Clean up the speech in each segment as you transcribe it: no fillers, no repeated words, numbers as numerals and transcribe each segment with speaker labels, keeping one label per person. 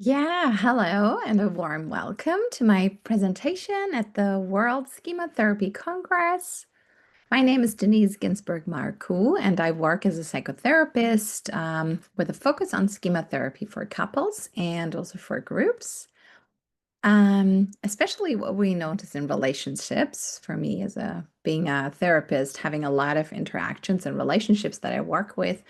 Speaker 1: Yeah, hello and a warm welcome to my presentation at the World Schema Therapy Congress. My name is Denise Ginzburg Marcoux, and I work as a psychotherapist with a focus on schema therapy for couples and also for groups. Especially what we notice in relationships. For me, as a being a therapist, having a lot of interactions and relationships that I work with,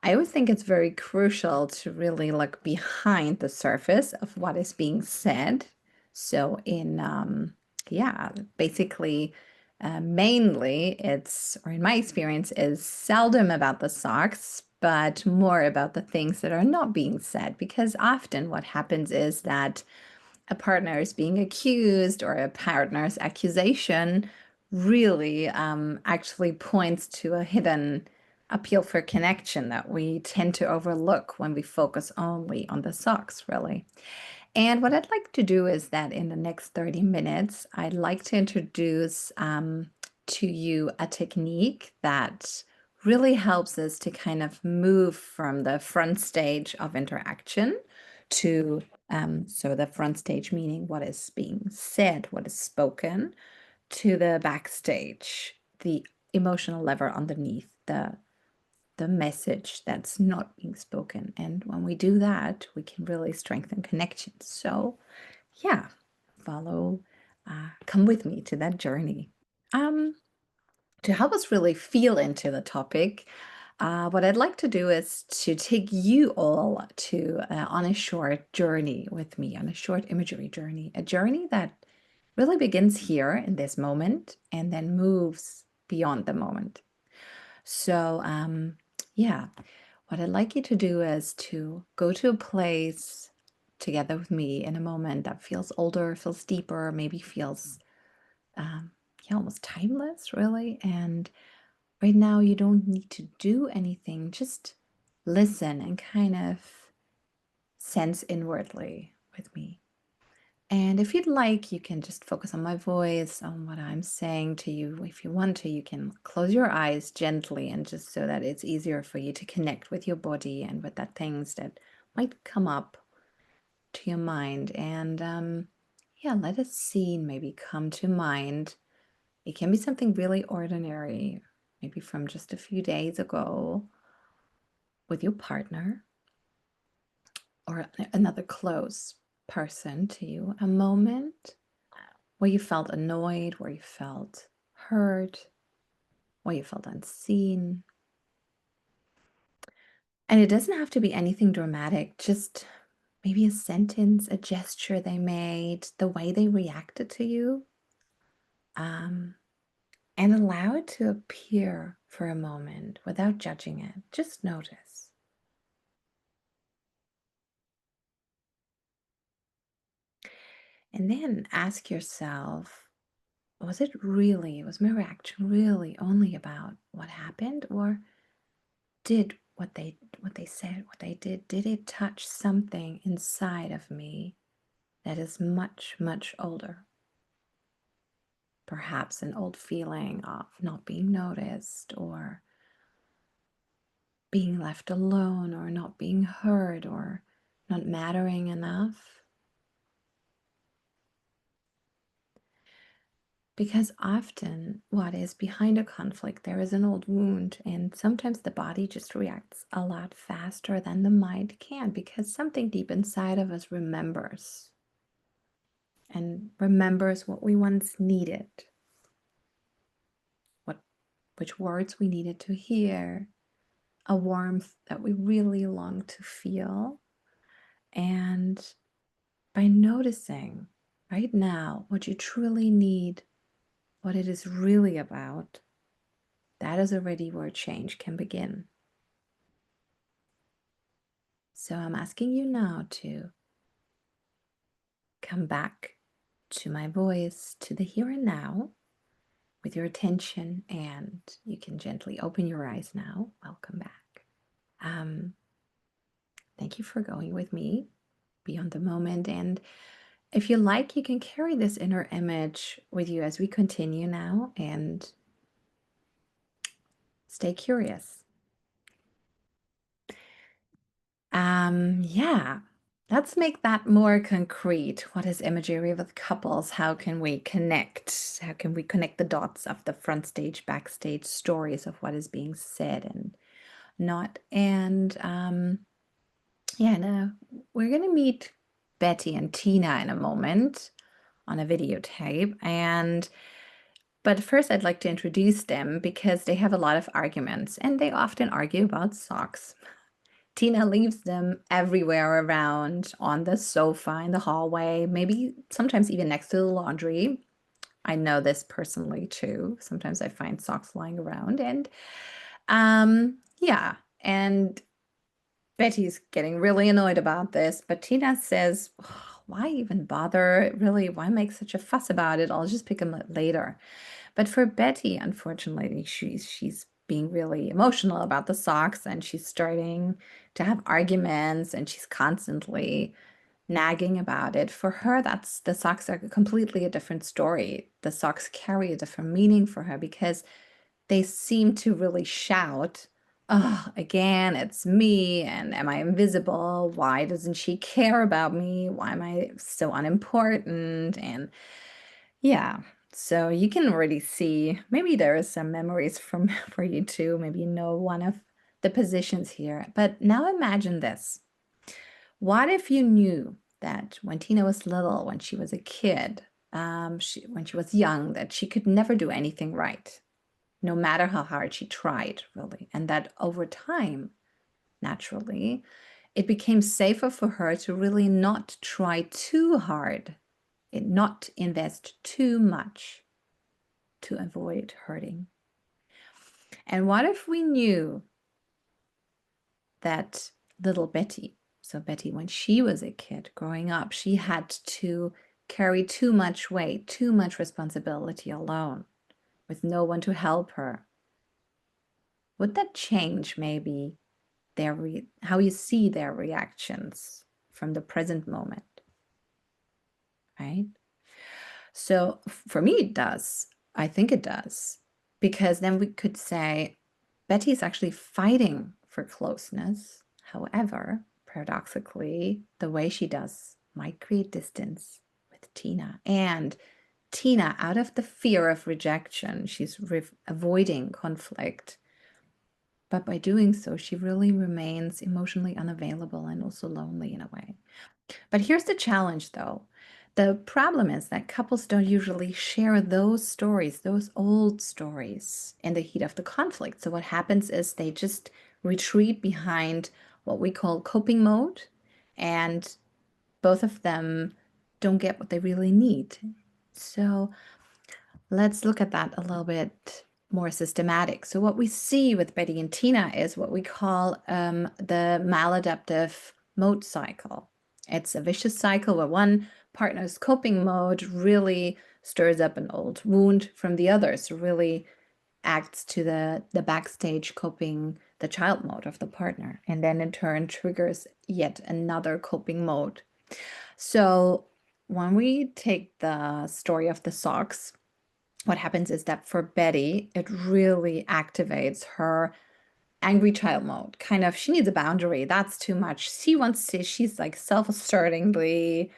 Speaker 1: I always think it's very crucial to really look behind the surface of what is being said. So yeah, basically, mainly it's, or in my experience, is seldom about the socks, but more about the things that are not being said. Because often what happens is that a partner is being accused or a partner's accusation really actually points to a hidden appeal for connection that we tend to overlook when we focus only on the socks, really. And what I'd like to do is that in the next 30 minutes, I'd like to introduce to you a technique that really helps us to kind of move from the front stage of interaction to, so the front stage meaning what is being said, what is spoken, to the backstage, the emotional level underneath, the message that's not being spoken. And when we do that, we can really strengthen connections. So, yeah, come with me to that journey. Um, to help us really feel into the topic, what I'd like to do is to take you all to on a short journey with me, on a short imagery journey, a journey that really begins here in this moment and then moves beyond the moment. So, yeah, what I'd like you to do is to go to a place together with me in a moment that feels older, feels deeper, maybe feels yeah, almost timeless, really. And right now, you don't need to do anything, just listen and kind of sense inwardly with me. And if you'd like, you can just focus on my voice, on what I'm saying to you. If you want to, you can close your eyes gently and just so that it's easier for you to connect with your body and with the things that might come up to your mind. And yeah, let a scene maybe come to mind. It can be something really ordinary, maybe from just a few days ago with your partner or another close person to you. A moment where you felt annoyed, where you felt hurt, where you felt unseen. And it doesn't have to be anything dramatic, just maybe a sentence, a gesture they made, the way they reacted to you. Um, and allow it to appear for a moment without judging it. Just notice. And then ask yourself, was my reaction really only about what happened? Or did what they said, what they did it touch something inside of me that is much, much older? Perhaps an old feeling of not being noticed or being left alone or not being heard or not mattering enough. Because often what is behind a conflict, there is an old wound, and sometimes the body just reacts a lot faster than the mind can because something deep inside of us remembers and remembers what we once needed, what which words we needed to hear, a warmth that we really long to feel. And by noticing right now what you truly need, what it is really about, that is already where change can begin. So I'm asking you now to come back to my voice, to the here and now with your attention, and you can gently open your eyes now. Welcome back. Um, Thank you for going with me beyond the moment. And if you like, you can carry this inner image with you as we continue now and stay curious. Yeah. Let's make that more concrete. What is imagery with couples? How can we connect? How can we connect the dots of the front stage, backstage stories of what is being said and not? And yeah, no, we're gonna meet Betty and Tina in a moment on a videotape. But first I'd like to introduce them because they have a lot of arguments and they often argue about socks. Tina leaves them everywhere around, on the sofa, in the hallway, maybe sometimes even next to the laundry. I know this personally too. Sometimes I find socks lying around yeah, and Betty's getting really annoyed about this, but Tina says, "Oh, why even bother? Really, why make such a fuss about it? I'll just pick them up later." But for Betty, unfortunately, she's being really emotional about the socks and she's starting to have arguments and she's constantly nagging about it. For her, that's the socks are completely a different story. The socks carry a different meaning for her because they seem to really shout, "Oh, again, it's me, and am I invisible? Why doesn't she care about me? Why am I so unimportant?" And yeah, so you can already see maybe there is some memories from for you too. Maybe you know one of the positions here. But now imagine this. What if you knew that when Tina was little, when she was a kid, when she was young, that she could never do anything right, no matter how hard she tried, really, and that over time, naturally, it became safer for her to really not try too hard, and not invest too much to avoid hurting. And what if we knew that little Betty, so Betty, when she was a kid growing up, she had to carry too much weight, too much responsibility alone, with no one to help her? Would that change maybe how you see their reactions from the present moment, right? So for me, it does. I think it does. Because then we could say Betty is actually fighting for closeness. However, paradoxically, the way she does might create distance with Tina. And Tina, out of the fear of rejection, she's avoiding conflict. But by doing so, she really remains emotionally unavailable and also lonely in a way. But here's the challenge, though. The problem is that couples don't usually share those stories, those old stories, in the heat of the conflict. So what happens is they just retreat behind what we call coping mode, and both of them don't get what they really need. So let's look at that a little bit more systematic. So what we see with Betty and Tina is what we call the maladaptive mode cycle. It's a vicious cycle where one partner's coping mode really stirs up an old wound from the other. So really acts to the backstage coping, the child mode of the partner, and then in turn triggers yet another coping mode. So when we take the story of the socks, what happens is that for Betty, it really activates her angry child mode. Kind of, she needs a boundary. That's too much. She wants to, she's like self-assertingly,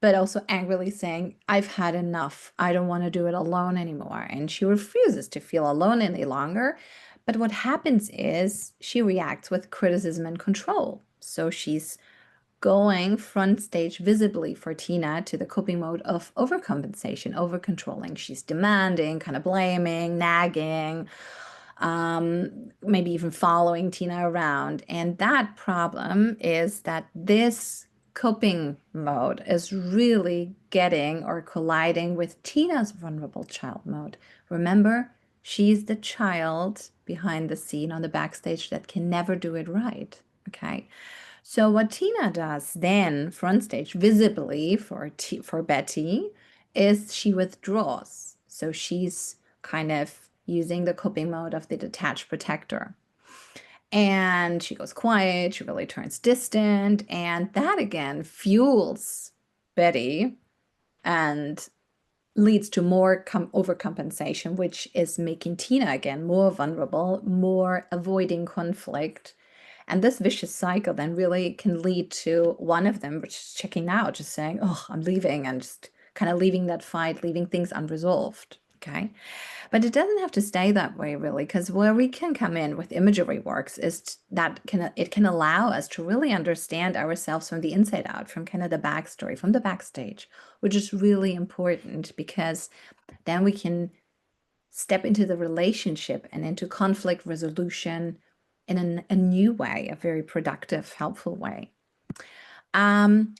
Speaker 1: but also angrily saying, "I've had enough. I don't want to do it alone anymore." And she refuses to feel alone any longer. But what happens is she reacts with criticism and control. So she's going front stage visibly for Tina to the coping mode of overcompensation, over-controlling. She's demanding, kind of blaming, nagging, maybe even following Tina around. And that problem is that this coping mode is really getting or colliding with Tina's vulnerable child mode. Remember, she's the child behind the scene on the backstage that can never do it right. Okay. So what Tina does then, front stage, visibly for Betty, is she withdraws. So she's kind of using the coping mode of the detached protector. And she goes quiet, she really turns distant, and that again fuels Betty and leads to more overcompensation, which is making Tina again more vulnerable, more avoiding conflict, And this vicious cycle then really can lead to one of them, which is checking out, just saying, oh, I'm leaving, and just kind of leaving that fight, leaving things unresolved. Okay. But it doesn't have to stay that way, really, because where we can come in with imagery works is that it can allow us to really understand ourselves from the inside out, from kind of the backstory, from the backstage, which is really important because then we can step into the relationship and into conflict resolution in a new way, a very productive, helpful way. Um,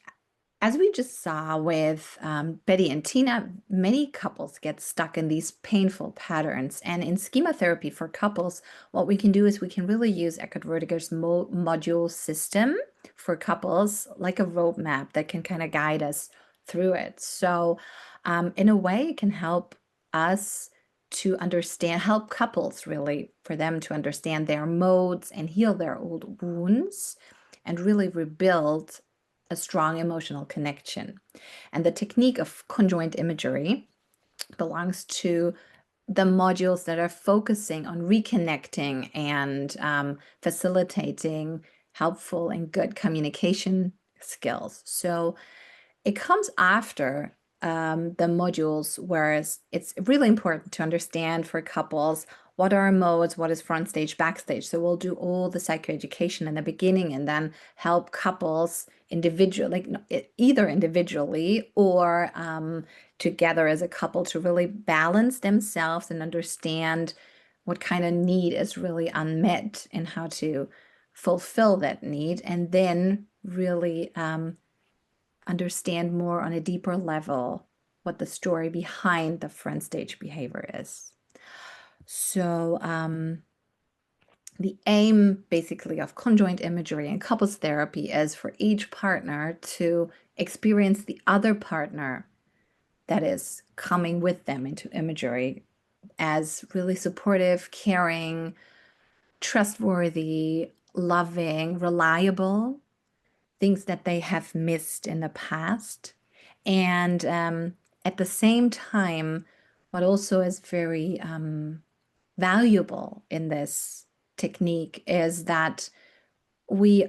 Speaker 1: as we just saw with Betty and Tina, many couples get stuck in these painful patterns. And in schema therapy for couples, what we can do is we can really use Eckhart Vertiger's module system for couples, like a roadmap that can kind of guide us through it. So, in a way, it can help us to understand, help couples really, for them to understand their modes and heal their old wounds and really rebuild a strong emotional connection. And the technique of conjoint imagery belongs to the modules that are focusing on reconnecting and facilitating helpful and good communication skills. So it comes after the modules, whereas it's really important to understand for couples what are our modes, what is front stage, backstage. So we'll do all the psychoeducation in the beginning and then help couples individually, like either individually or together as a couple to really balance themselves and understand what kind of need is really unmet and how to fulfill that need, and then really understand more on a deeper level what the story behind the front stage behavior is. So the aim basically of conjoint imagery and couples therapy is for each partner to experience the other partner that is coming with them into imagery as really supportive, caring, trustworthy, loving, reliable, things that they have missed in the past. And at the same time, what also is very valuable in this technique is that we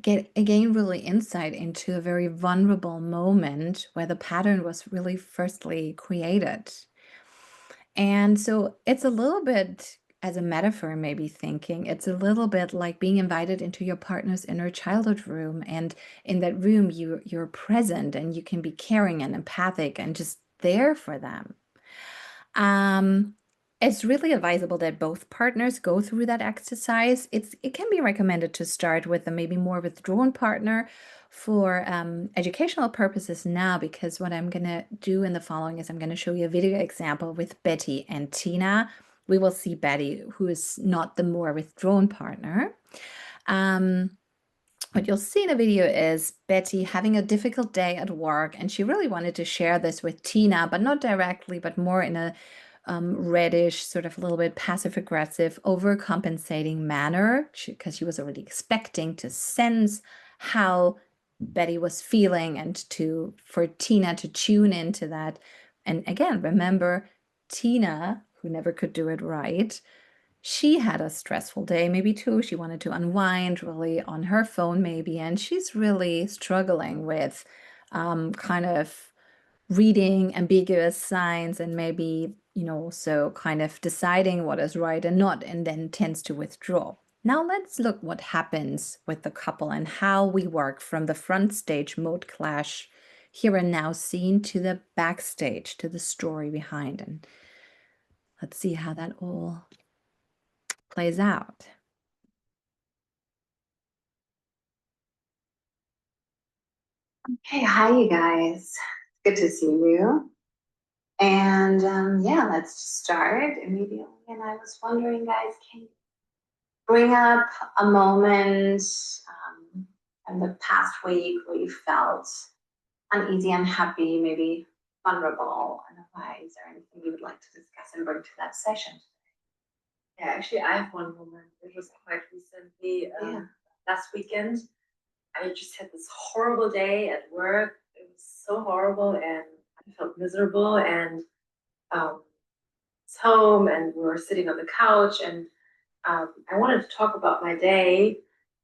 Speaker 1: get again really insight into a very vulnerable moment where the pattern was really firstly created. And so it's a little bit, as a metaphor, maybe thinking, it's a little bit like being invited into your partner's inner childhood room. And in that room, you're present and you can be caring and empathic and just there for them. Um, it's really advisable that both partners go through that exercise. It can be recommended to start with a maybe more withdrawn partner for educational purposes now, because what I'm going to do in the following is I'm going to show you a video example with Betty and Tina. We will see Betty, who is not the more withdrawn partner. What you'll see in the video is Betty having a difficult day at work, and she really wanted to share this with Tina, but not directly, but more in a reddish, sort of a little bit passive aggressive, overcompensating manner, because she was already expecting to sense how Betty was feeling and for Tina to tune into that. And again, remember, Tina, who never could do it right, she had a stressful day, maybe too. She wanted to unwind really on her phone, maybe, and she's really struggling with kind of reading ambiguous signs and maybe, so kind of deciding what is right and not, and then tends to withdraw. Now let's look what happens with the couple and how we work from the front stage mode clash here and now scene to the backstage, to the story behind. And let's see how that all plays out. Okay, hi you guys. Good to see you. And yeah, let's start immediately. And I was wondering, guys, can you bring up a moment in the past week where you felt uneasy, unhappy, maybe vulnerable in a way? Is there anything you would like to discuss and bring to that session?
Speaker 2: Yeah, actually, I have one moment. It was quite recently, last weekend. I just had this horrible day at work. It was so horrible, and I felt miserable. And it's home, and we were sitting on the couch, and I wanted to talk about my day.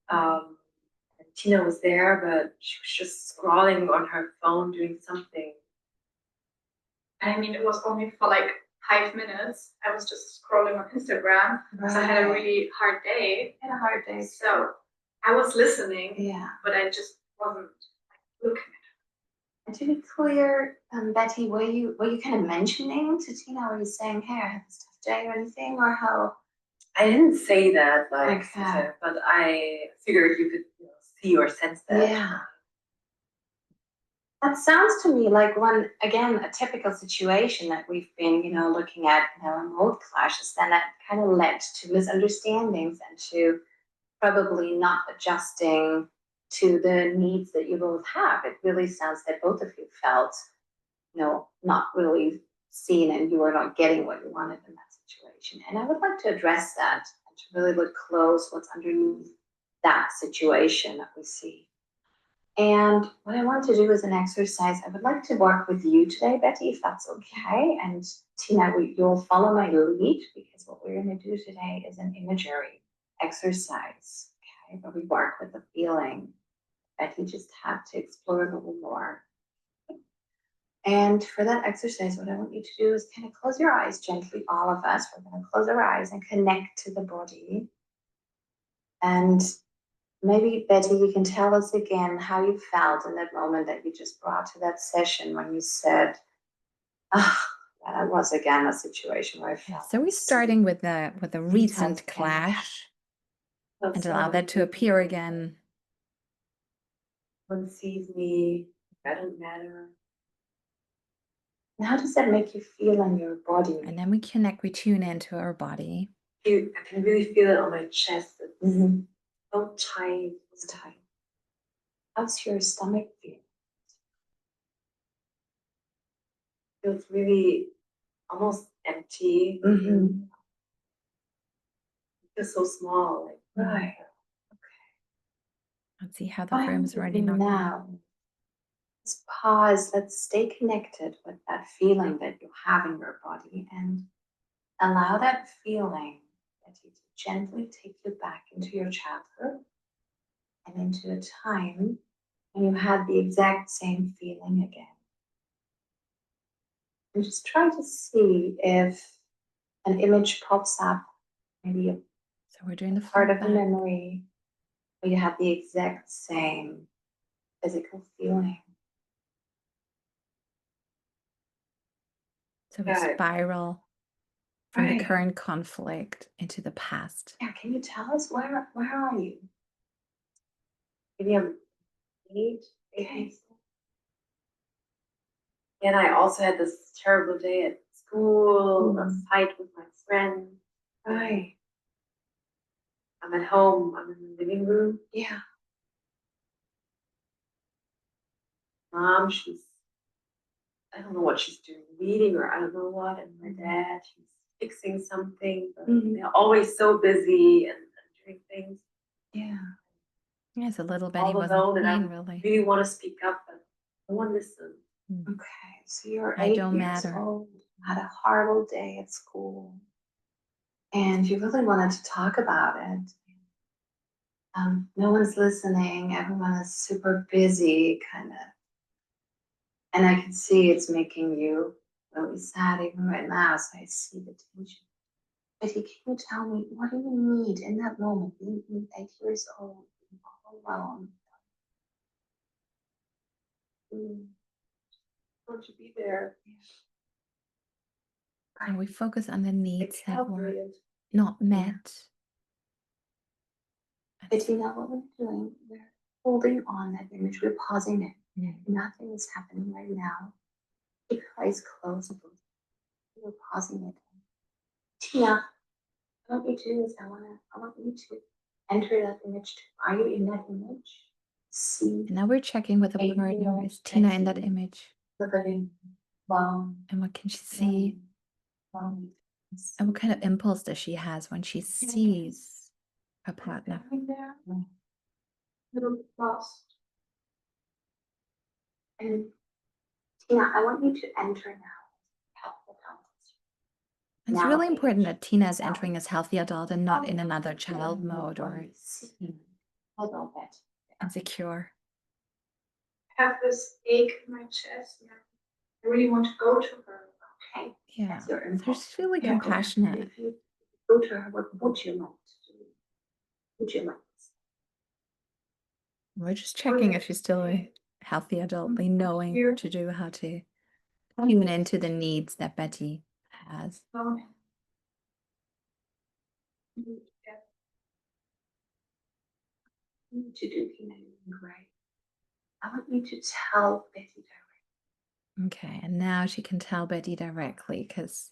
Speaker 2: Um, and Tina was there, but she was just scrolling on her phone doing something.
Speaker 3: I mean, it was only for like 5 minutes. I was just scrolling on Instagram because I had a really hard day.
Speaker 4: Had a hard day.
Speaker 3: So I was listening,
Speaker 4: Yeah.
Speaker 3: but I just wasn't like, looking at
Speaker 4: And to be clear, Betty, were you kind of mentioning to Tina, were you saying, hey, I had this tough day or anything, or how?
Speaker 2: I didn't say that, like,
Speaker 4: Okay.
Speaker 2: but I figured you could see or sense that.
Speaker 4: Yeah. That sounds to me like one, again, a typical situation that we've been, looking at, in mode clashes, then that kind of led to misunderstandings and to probably not adjusting to the needs that you both have. It really sounds that both of you felt, not really seen and you were not getting what you wanted in that situation. And I would like to address that and to really look close what's underneath that situation that we see. And what I want to do is an exercise. I would like to work with you today, Betty, if that's okay. And Tina, you'll follow my lead because what we're going to do today is an imagery exercise, okay? Where we work with the feeling. Betty just had to explore a little more. And for that exercise, what I want you to do is kind of close your eyes gently, all of us. We're going to close our eyes and connect to the body. And maybe, Betty, you can tell us again how you felt in that moment that you just brought to that session when you said, that was again a situation where I felt.
Speaker 1: So we're starting with a recent clash and allow that to appear again.
Speaker 2: One sees me, I don't matter.
Speaker 4: And how does that make you feel in your body?
Speaker 1: And then we tune into our body.
Speaker 2: I can really feel it on my chest. It's so tight.
Speaker 4: It's tight. How's your stomach feel?
Speaker 2: Feels really almost empty.
Speaker 4: Mm-hmm.
Speaker 2: It feels so small. Like,
Speaker 4: right.
Speaker 1: Let's see how the room is already knocked
Speaker 4: now. Let's pause. Let's stay connected with that feeling that you have in your body and allow that feeling to gently take you back into your childhood and into a time when you had the exact same feeling again. And just try to see if an image pops up, maybe
Speaker 1: So we're doing the
Speaker 4: part of the memory where you had the exact same physical feeling.
Speaker 1: So we spiral from the current conflict into the past.
Speaker 4: Yeah, can you tell us where are you? Maybe I'm 8. Okay.
Speaker 2: And I also had this terrible day at school, a fight with my friend.
Speaker 4: Right.
Speaker 2: I'm at home, I'm in the living room.
Speaker 4: Yeah.
Speaker 2: Mom, I don't know what she's doing, reading or I don't know what. And my dad, he's fixing something. But they're always so busy and doing things.
Speaker 4: Yeah.
Speaker 1: Yes, a little bit.
Speaker 2: All
Speaker 1: He wasn't
Speaker 2: alone, and I
Speaker 1: really.
Speaker 2: really want to speak up, but no one listens.
Speaker 4: Okay, so you're
Speaker 1: I
Speaker 4: 8
Speaker 1: don't
Speaker 4: years
Speaker 1: matter.
Speaker 4: old, had a horrible day at school, and you really wanted to talk about it. No one's listening. Everyone is super busy, kind of. And I can see it's making you really sad even right now, so I see the tension. Betty, can you tell me, what do you need in that moment, being 8 years old, being all alone?
Speaker 2: Want to be there.
Speaker 1: And we focus on the needs that were
Speaker 2: Brilliant.
Speaker 1: not met.
Speaker 4: Betty, now what we're doing, we're holding on that image, we're pausing it. Nothing is happening right now. Keep your eyes closed. We're pausing it. Tina, what we do is I want you to enter that image too. Are you in that image? See.
Speaker 1: And now we're checking with the partner. Is Tina in that image?
Speaker 4: Living. Wow.
Speaker 1: And what can she see?
Speaker 4: Wow.
Speaker 1: And what kind of impulse does she has when she sees her partner?
Speaker 4: There. Little bit lost. And Tina, I want you to enter now.
Speaker 1: It's really important that Tina is entering as healthy adult and not in another child mode or
Speaker 4: little bit.
Speaker 1: Insecure.
Speaker 3: I have this ache in my chest, and I really want to go to her.
Speaker 4: Okay.
Speaker 1: Yeah.
Speaker 4: That's your
Speaker 1: They're
Speaker 4: impulse.
Speaker 1: just really
Speaker 3: Yeah.
Speaker 1: compassionate.
Speaker 4: If you go to her, what would you like to do? Would you like to say?
Speaker 1: We're just checking if she's still a healthy adult, knowing
Speaker 3: Here.
Speaker 1: what to do, how to tune into the needs that Betty has.
Speaker 3: Oh,
Speaker 4: You need to do right. I want you to tell Betty directly.
Speaker 1: Okay, and now she can tell Betty directly because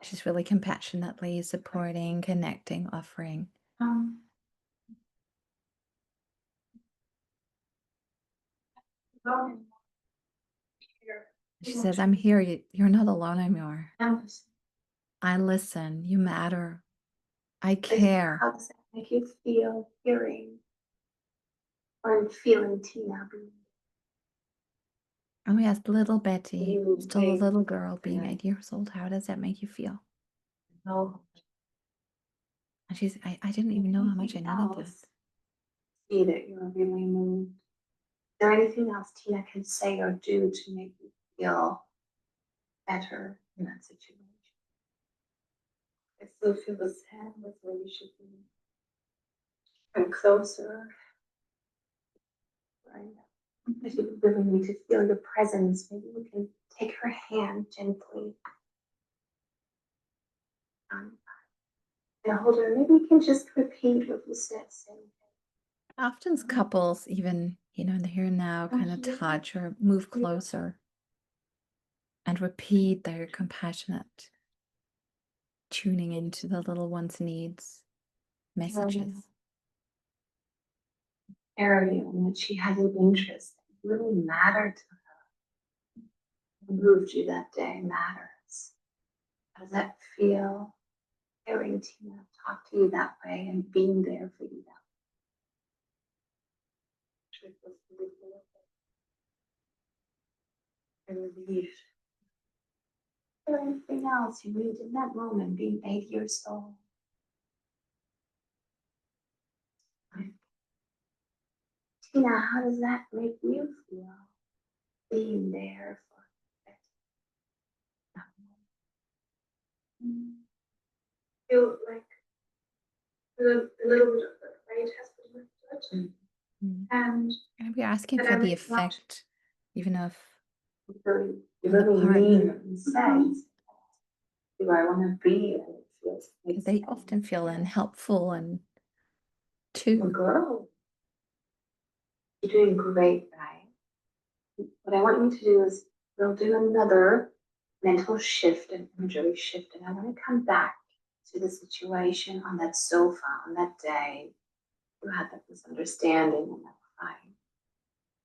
Speaker 1: she's really compassionately supporting, connecting, offering.
Speaker 3: um, oh, here.
Speaker 1: She says, I'm here. You're not alone anymore.
Speaker 4: Now listen.
Speaker 1: I listen. You matter. I
Speaker 4: Listen,
Speaker 1: care.
Speaker 4: how does that make you feel hearing or feeling Tina being?
Speaker 1: Oh, yes, little Betty,
Speaker 4: You
Speaker 1: still a
Speaker 4: wait.
Speaker 1: little girl being
Speaker 4: Yeah.
Speaker 1: 8 years old. How does that make you feel?
Speaker 4: No.
Speaker 1: And she's, I didn't even know how much I needed this.
Speaker 4: See that you're really moved. Is there anything else Tina can say or do to make you feel better in that situation?
Speaker 2: I still feel this hand was really should be. Come closer.
Speaker 4: Right. If you really need to feel your presence, maybe you can take her hand gently. And hold her. Maybe you can just repeat what you said.
Speaker 1: Often couples, even, in the here and now, kind of touch or move closer and repeat their compassionate, tuning into the little one's needs, messages.
Speaker 4: Area in which she has an interest that really mattered to her, moved you that day matters. How does that feel? Hearing Tina talk to you that way and being there for you that
Speaker 2: It was really beautiful. And relieved.
Speaker 4: way. Or anything else you need in that moment, being 8 years old. Tina, how does that make you feel? Being there for
Speaker 3: Feel like a little bit of the weight has been lifted, and
Speaker 1: And we're asking
Speaker 3: But
Speaker 1: for
Speaker 3: I'm
Speaker 1: the
Speaker 3: not-
Speaker 1: effect, even if
Speaker 4: you
Speaker 1: On the
Speaker 4: really
Speaker 1: partner.
Speaker 4: mean what you say. Do I want to be? And it feels
Speaker 1: because they often feel unhelpful and too.
Speaker 4: Girl, you're doing great, right? What I want you to do is we'll do another mental shift and imagery shift, and I want to come back to the situation on that sofa on that day you had that misunderstanding and that crying.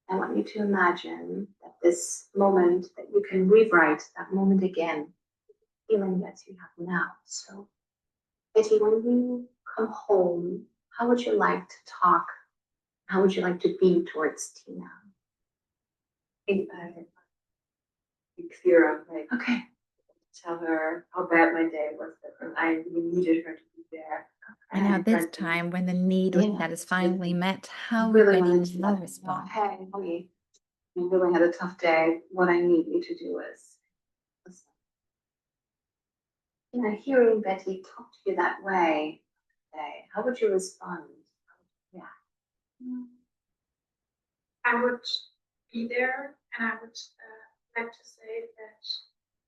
Speaker 4: I want you to imagine that this moment that you can rewrite that moment again, feeling that you have now. So, Betty, when you come home, how would you like to talk? How would you like to be towards Tina?
Speaker 2: Be clear, like
Speaker 4: Okay.
Speaker 2: tell her how bad my day was, and I really needed her to be there.
Speaker 1: And now this
Speaker 2: Friendly.
Speaker 1: time, when the need was
Speaker 4: Yeah.
Speaker 1: satisfyingly met, how would
Speaker 4: Really
Speaker 1: Betty
Speaker 4: wanted to
Speaker 1: now
Speaker 4: let her know,
Speaker 1: respond?
Speaker 4: hey, honey, I really had a tough day. What I need you to do is listen. Hearing Betty talk to you that way, today, how would you respond? Yeah.
Speaker 3: I would be there, and I would like to say that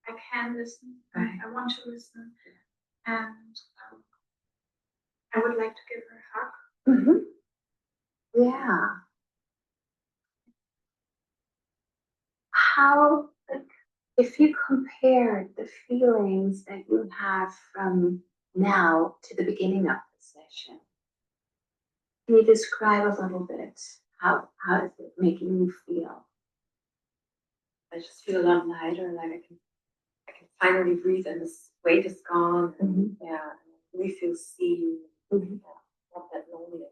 Speaker 3: I can listen.
Speaker 4: Right.
Speaker 3: I want to listen, and I would like to give her a hug.
Speaker 4: Mm-hmm. Yeah. How, like, if you compare the feelings that you have from now to the beginning of the session, can you describe a little bit how is it making you feel?
Speaker 2: I just feel a lot lighter, like I can finally breathe, and this weight is gone. And yeah, I really feel seen.
Speaker 4: Mhm.
Speaker 2: Yeah, not that lonely.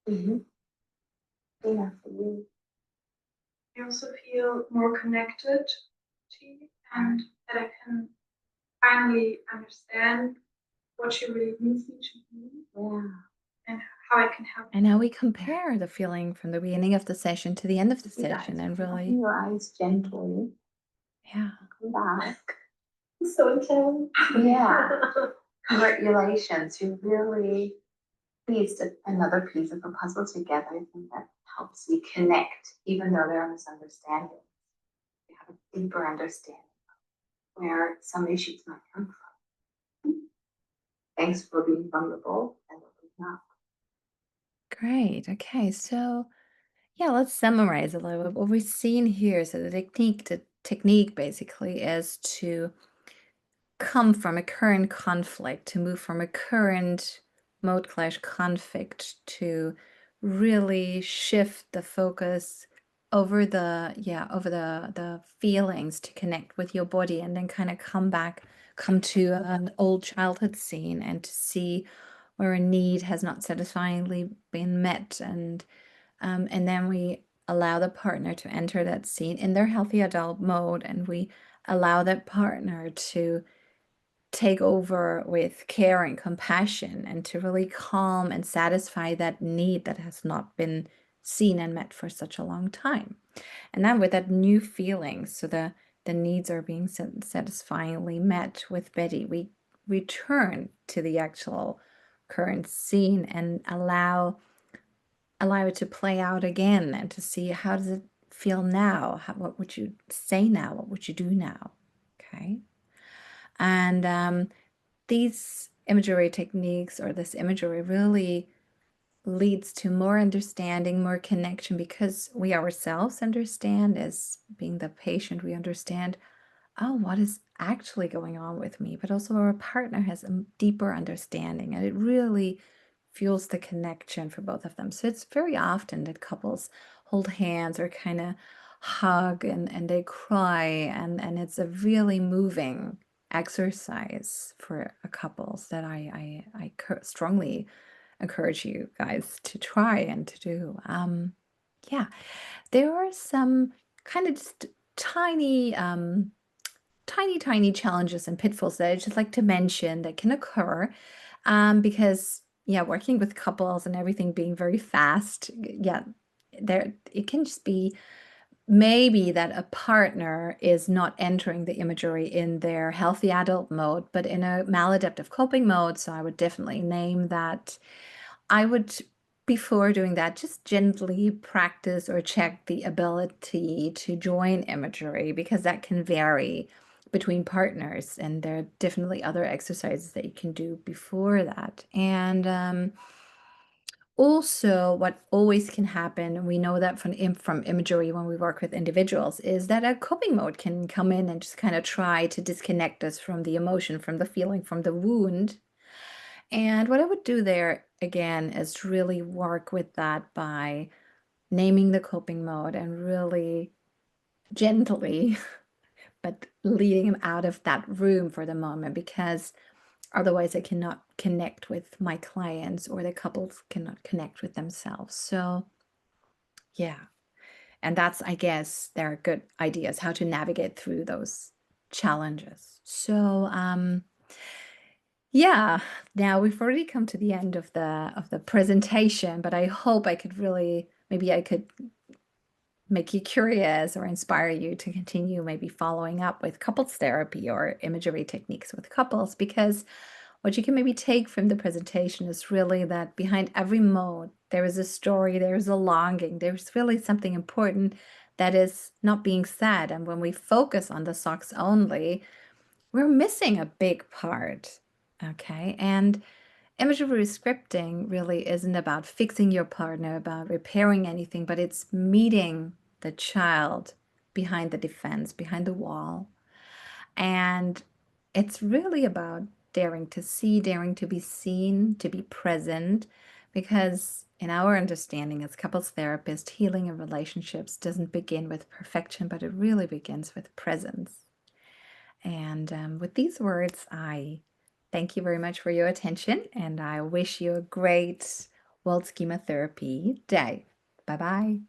Speaker 4: Mm-hmm. Yeah, for you.
Speaker 3: I also feel more connected to you, and that I can finally understand what she really needs me to be,
Speaker 4: Yeah.
Speaker 3: and how I can help.
Speaker 1: And now we compare the feeling from the beginning of the session to the end of the
Speaker 4: You guys,
Speaker 1: session and
Speaker 4: open
Speaker 1: really,
Speaker 4: your eyes gently.
Speaker 1: yeah.
Speaker 4: Come back.
Speaker 2: So intense.
Speaker 4: Yeah. Congratulations. You really pieced another piece of the puzzle together. I think that helps you connect, even though there are misunderstandings. You have a deeper understanding of where some issues might come from. Thanks for being vulnerable and opening up.
Speaker 1: Great. Okay. So, yeah, let's summarize a little bit what we've seen here. So the technique basically is to come from a current conflict, to move from a current mode clash conflict to really shift the focus over the feelings, to connect with your body, and then kind of come to an old childhood scene and to see where a need has not satisfyingly been met, and then we allow the partner to enter that scene in their healthy adult mode, and we allow that partner to take over with care and compassion and to really calm and satisfy that need that has not been seen and met for such a long time. And then with that new feeling, so the needs are being satisfyingly met with Betty, we return to the actual current scene and allow it to play out again and to see how does it feel now? What would you say now? What would you do now? Okay. And these imagery techniques, or this imagery, really leads to more understanding, more connection, because we ourselves understand, as being the patient, we understand, oh, what is actually going on with me? But also our partner has a deeper understanding, and it really fuels the connection for both of them. So it's very often that couples hold hands or kind of hug, and they cry, and it's a really moving exercise for a couples that I strongly encourage you guys to try and to do. Yeah, there are some kind of just tiny challenges and pitfalls that I just like to mention that can occur, because yeah, working with couples and everything being very fast, yeah, there it can just be maybe that a partner is not entering the imagery in their healthy adult mode, but in a maladaptive coping mode. So I would definitely name that. I would, before doing that, just gently practice or check the ability to join imagery, because that can vary between partners, and there are definitely other exercises that you can do before that. And also, what always can happen, and we know that from imagery when we work with individuals, is that a coping mode can come in and just kind of try to disconnect us from the emotion, from the feeling, from the wound. And what I would do there again is really work with that by naming the coping mode and really gently, but leading him out of that room for the moment, because otherwise I cannot connect with my clients, or the couples cannot connect with themselves. So, yeah. And that's, I guess, there are good ideas how to navigate through those challenges. So, yeah, now we've already come to the end of the presentation, but I hope I could really, maybe I could make you curious or inspire you to continue maybe following up with couples therapy or imagery techniques with couples, because what you can maybe take from the presentation is really that behind every mode there is a story, there is a longing, there's really something important that is not being said. And when we focus on the socks only, we're missing a big part. Okay. And imagery scripting really isn't about fixing your partner, about repairing anything, but it's meeting the child behind the defense, behind the wall. And it's really about daring to see, daring to be seen, to be present, because in our understanding as couples therapists, healing in relationships doesn't begin with perfection, but it really begins with presence. And with these words, I thank you very much for your attention, and I wish you a great World Schema Therapy day. Bye bye.